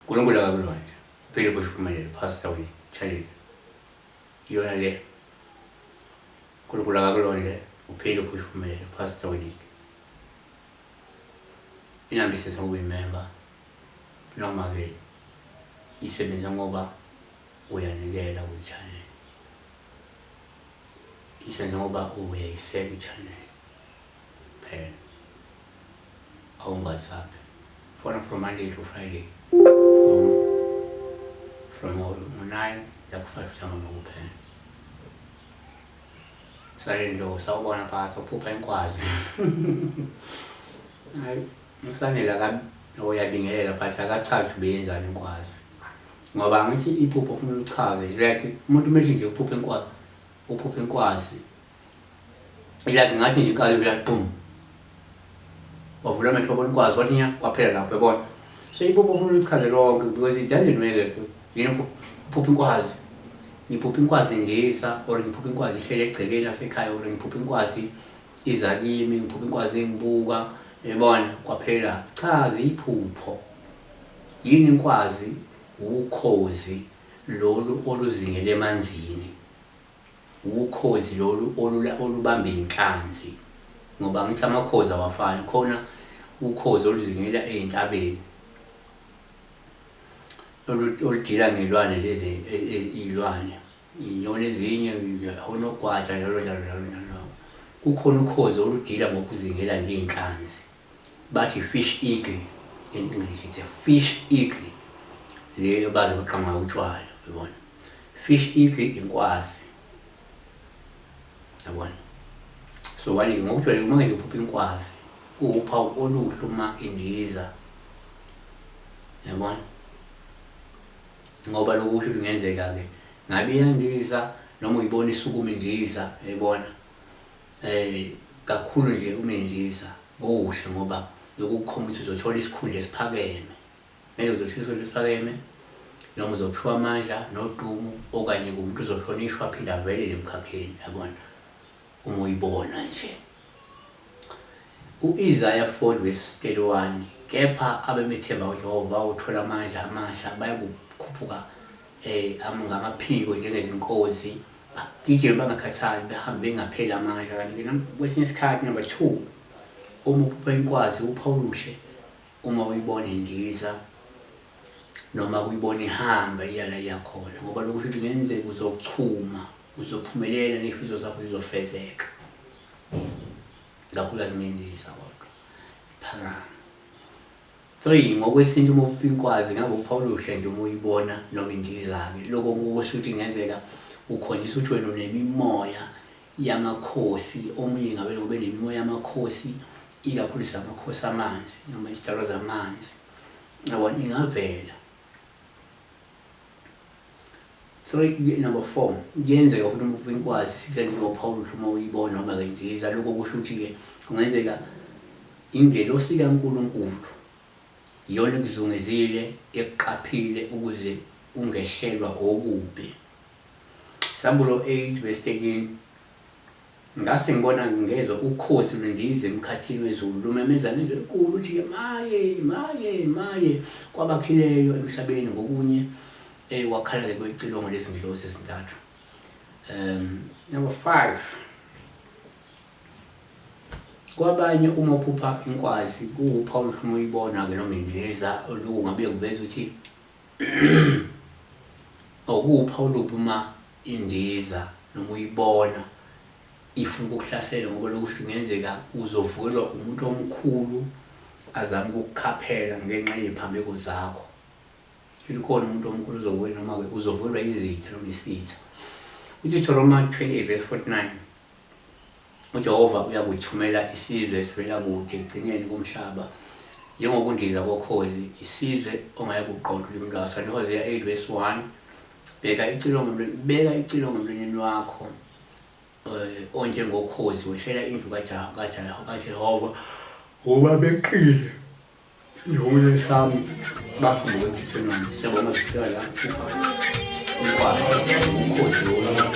uNkulunkulu akakulona uphile busho uphumelele Pastor Winnie Chalile iyona le uNkulunkulu akakulona uphile busho uphumelele Pastor Winnie inambise sokuyimember noma ke isebenza ngoba uyanikela ku-channel isenza ngoba uyayiseka i-channel phela awungasabi fona from Monday to Friday from 9 ku-5 ntambama kuphela sale nje sawubona phakathi uphupha inkwazi hayi usanela uyabingelela but akachazi ubeyenzani inkwazi ngoba ngithi iphupho ufuna ulichaze exactly umuntu methi nje uphupha inkwazi like ngathi nje iqala vela boom wavula amehlo ubona inkwazi wathi nya kwaphela lapho yabona so iphupho ufuna ulichaze lonke because it doesn't matter yini uphupha inkwazi ngiphupha inkwazi ngisa or ngiphupha inkwazi ihlele egcekeni lasekhaya or ngiphupha inkwazi iza kimi ngiphupha inkwazi ngibuka yabona kwaphela chaza iphupho yini inkwazi ukhozi lolu oluzingele emanzini ukhozi lolu olubamba inhlanzi ngoba ngithi amakhozi awafani khona ukhozi oluzingela eintabeni oludila ngelwane lezi izilwane inyoni ezinye onogwaja njalo kukhona ukhozi oludila ngokuzingela nje inhlanzi bathi fish eagle in English it's a fish eagle le baze baqhamuka utshwala uyabona fish eagle inkwazi yabona so wani ngokujwayele uma ngizophupha inkwazi kuwuphawu oluhle uma indiza yabona ngoba lokusho kungenzeka ke ngabe yandiza noma uyibona isukuma indiza yabona kakhulu nje uma indiza kuhle ngoba lokukhomba ukuthi uzothola isikhundla esiphakeme uzothola isikhundla esiphakeme noma uzophiwa amandla nodumo okanye umuntu uzohlonishwa aphinda avele emkhakheni yabona uma uyibona nje uIsaiah 4:31 kepha abemethemba uJehova uthola amandla amasha bayakukhuphuka ngamaphiko njengezinkozi bagijime bangakhathali behambe bengapheli amandla kanti kwesinye isikhathi number 2 uma uphupha inkwazi uPawulushe uma uyibona indiza noma uyibona ihamba iyala yakhona ngoba lokusho ukuthi ngenzeka uzochuma uzophumelela nefiso zakho zizofezeka kakhulu azimendisa kodwa phana 3 ngokwesintu uma uphupha inkwazi ngabe uPawulushe nje uma uyibona noma indiza ke lokho kusho ukuthi ngenzeka ukhonjisa ukuthi wena unemimoya yamakhosi omunye ngabe ngobe nemimoya yamakhosi ikakhulu amakhosi amanzi noma izitalo zamanzi yabona ingavela 3 number 4 kuyenzeka ukuthi umuntu inkwazi sihleli ngoPawulushe uma uyibona noma ngendiza lokho kusho ukuthi ke kungenzeka ingelosi kaNkulunkulu iyona ekuzungezile eqaphile ukuze ungehlelwa okubi Sambulo 8:13 ngase ngibona ngezwe ukhozi lwendize emkhathini wezulu lumemeza nje enkulu uthi maye kwabakhileyo emhlabeni ngokunye wakhala kwecilongo lezingilosi ezintathu number 5 kwabanye uma uphupha inkwazi kuPawulushe uma uyibona ke noma indiza lokho ngabe kuveza ukuthi okuPawulushe uma indiza noma uyibona ifuna ukuhlasela ngoba lokho kungenzeka uzovukelwa umuntu omkhulu azama ukukhaphela ngenxa yephambeko zakho ikhona umuntu omkhulu uzokuwena noma ke uzovukelwa izitha noma isitha uDeuteronomy 28:49 uJehova uyakuthumela isizwe esivela kude egcineni komhlaba njengokundiza kokhozi isizwe ongayakuqonda ulimi lwaso Hosea 8:1 beka icilongo emlonyeni wakho onjengokhozi wehlela indlu kaJehova uba beqile ihole sami baphambi kweDeuteronomy sebona kusika la ukwazi ukhozi lokuthola